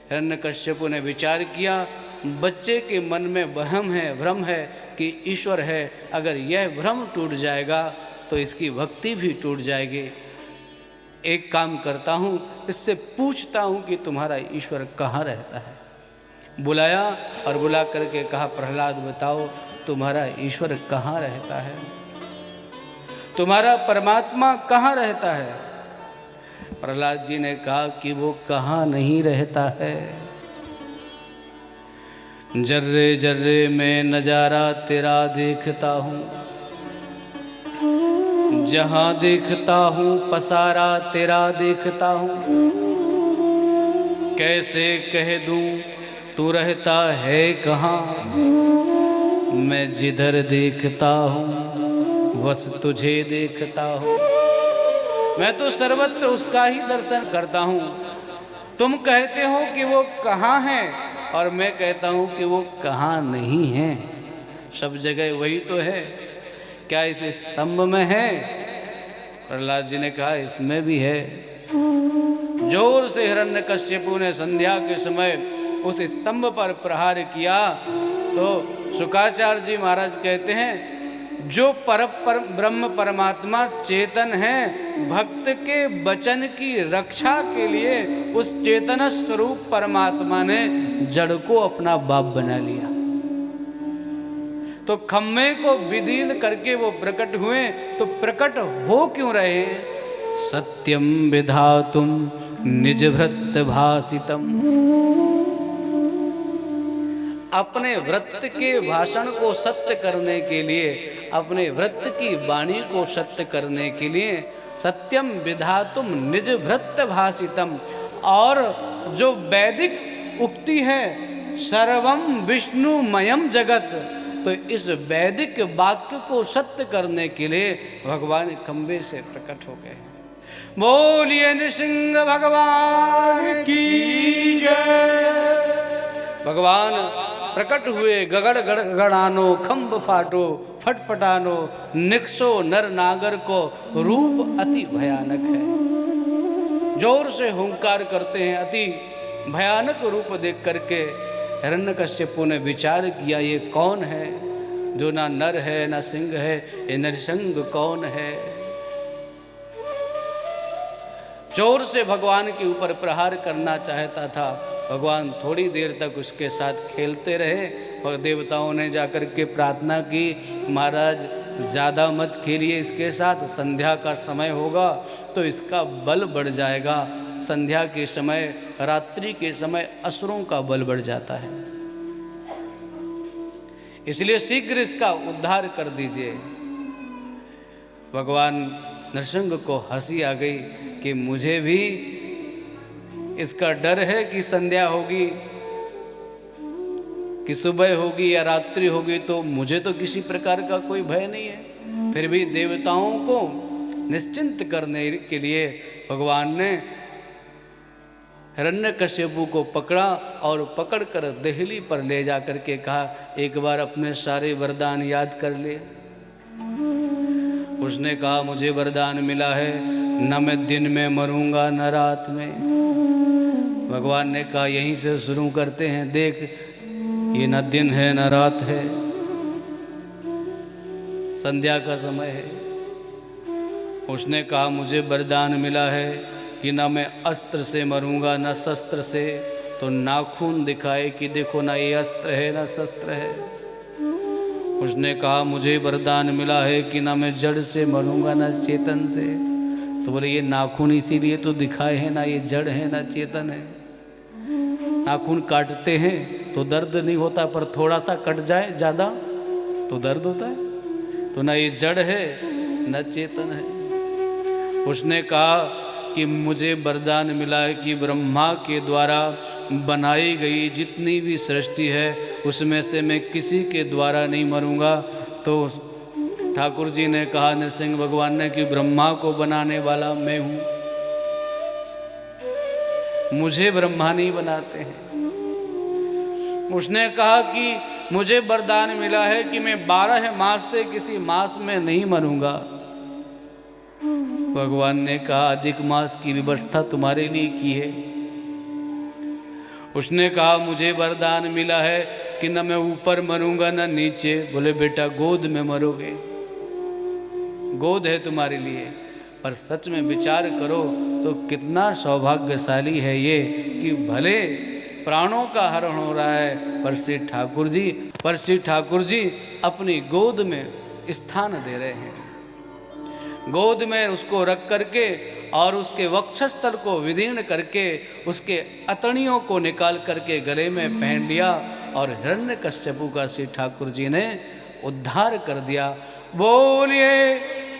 हिरण्यकश्यप ने विचार किया, बच्चे के मन में वहम है, भ्रम है कि ईश्वर है। अगर यह भ्रम टूट जाएगा तो इसकी भक्ति भी टूट जाएगी। एक काम करता हूँ, इससे पूछता हूँ कि तुम्हारा ईश्वर कहाँ रहता है। बुलाया और बुला करके कहा, प्रहलाद बताओ तुम्हारा ईश्वर कहाँ रहता है, तुम्हारा परमात्मा कहाँ रहता है। प्रहलाद जी ने कहा कि वो कहाँ नहीं रहता है। जर्रे जर्रे में नजारा तेरा देखता हूँ, जहाँ देखता हूँ पसारा तेरा देखता हूँ। कैसे कह दूँ तू रहता है कहाँ, मैं जिधर देखता हूँ बस तुझे देखता हूँ। मैं तो सर्वत्र उसका ही दर्शन करता हूँ। तुम कहते हो कि वो कहाँ है और मैं कहता हूँ कि वो कहाँ नहीं है। सब जगह वही तो है। क्या इस स्तंभ में है? प्रहलाद जी ने कहा इसमें भी है। जोर से हिरण्यकश्यपु ने संध्या के समय उस स्तंभ पर प्रहार किया तो शुकाचार्य जी महाराज कहते हैं, जो ब्रह्म परमात्मा चेतन है, भक्त के वचन की रक्षा के लिए उस चेतन स्वरूप परमात्मा ने जड़ को अपना बाप बना लिया। तो खम्मे को विदीर्ण करके वो प्रकट हुए, तो प्रकट हो क्यों रहे? सत्यम विधातुम निज भृत भासितम। अपने व्रत के भाषण को सत्य करने के लिए, अपने व्रत की वाणी को सत्य करने के लिए सत्यम विधातुम निज भृत भाषितम। और जो वैदिक उक्ति है सर्वम विष्णुमयम जगत, तो इस वैदिक वाक्य को सत्य करने के लिए भगवान खंबे से प्रकट हो गए। बोलिए नृसिंह भगवान की जय। भगवान प्रकट हुए, गगड़ गड़गड़ानो खम्ब फाटो फटफटानो निकसो नर नागर को रूप अति भयानक है। जोर से हुंकार करते हैं। अति भयानक रूप देख करके हिरण्यकश्यपु ने विचार किया, ये कौन है जो ना नर है ना सिंह है, ये नरसिंह कौन है। जोर से भगवान के ऊपर प्रहार करना चाहता था। भगवान थोड़ी देर तक उसके साथ खेलते रहे और देवताओं ने जाकर के प्रार्थना की, महाराज ज़्यादा मत खेलिए इसके साथ, संध्या का समय होगा तो इसका बल बढ़ जाएगा। संध्या के समय, रात्रि के समय असुरों का बल बढ़ जाता है, इसलिए शीघ्र इसका उद्धार कर दीजिए। भगवान नरसिंह को हंसी आ गई कि मुझे भी इसका डर है कि संध्या होगी, कि सुबह होगी या रात्रि होगी, तो मुझे तो किसी प्रकार का कोई भय नहीं है। फिर भी देवताओं को निश्चिंत करने के लिए भगवान ने हिरण्यकश्यपु को पकड़ा और पकड़कर देहली पर ले जा करके कहा, एक बार अपने सारे वरदान याद कर ले। उसने कहा, मुझे वरदान मिला है न मैं दिन में मरूंगा न रात में। भगवान ने कहा, यहीं से शुरू करते हैं, देख ये न दिन है न रात है, संध्या का समय है। उसने कहा, मुझे वरदान मिला है कि न मैं अस्त्र से मरूंगा न शस्त्र से, तो नाखून दिखाए कि देखो ना ये अस्त्र है न शस्त्र है। उसने कहा, मुझे वरदान मिला है कि ना मैं जड़ से मरूंगा न चेतन से, तो बोले ये नाखून इसीलिए तो दिखाए हैं, ना ये जड़ है ना चेतन है। नाखून काटते हैं तो दर्द नहीं होता, पर थोड़ा सा कट जाए ज़्यादा तो दर्द होता है। तो ना ये जड़ है न चेतन है। उसने कहा कि मुझे वरदान मिला है कि ब्रह्मा के द्वारा बनाई गई जितनी भी सृष्टि है उसमें से मैं किसी के द्वारा नहीं मरूंगा। तो ठाकुर जी ने कहा, नरसिंह भगवान ने, कि ब्रह्मा को बनाने वाला मैं हूँ, मुझे ब्रह्मा नहीं बनाते हैं। उसने कहा कि मुझे वरदान मिला है कि मैं 12 मास से किसी मास में नहीं मरूंगा। भगवान ने कहा अधिक मास की व्यवस्था तुम्हारे लिए की है। उसने कहा मुझे वरदान मिला है कि न मैं ऊपर मरूंगा न नीचे। बोले बेटा गोद में मरोगे, गोद है तुम्हारे लिए। पर सच में विचार करो तो कितना सौभाग्यशाली है ये कि भले प्राणों का हरण हो रहा है पर श्री ठाकुर जी अपनी गोद में स्थान दे रहे हैं। गोद में उसको रख करके और उसके वक्षस्थल को विदीर्ण करके उसके अतड़ियों को निकाल करके गले में पहन लिया और हिरण्यकश्यपु का श्री ठाकुर जी ने उद्धार कर दिया। बोलिए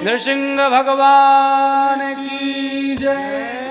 नृसिंह भगवान की जय।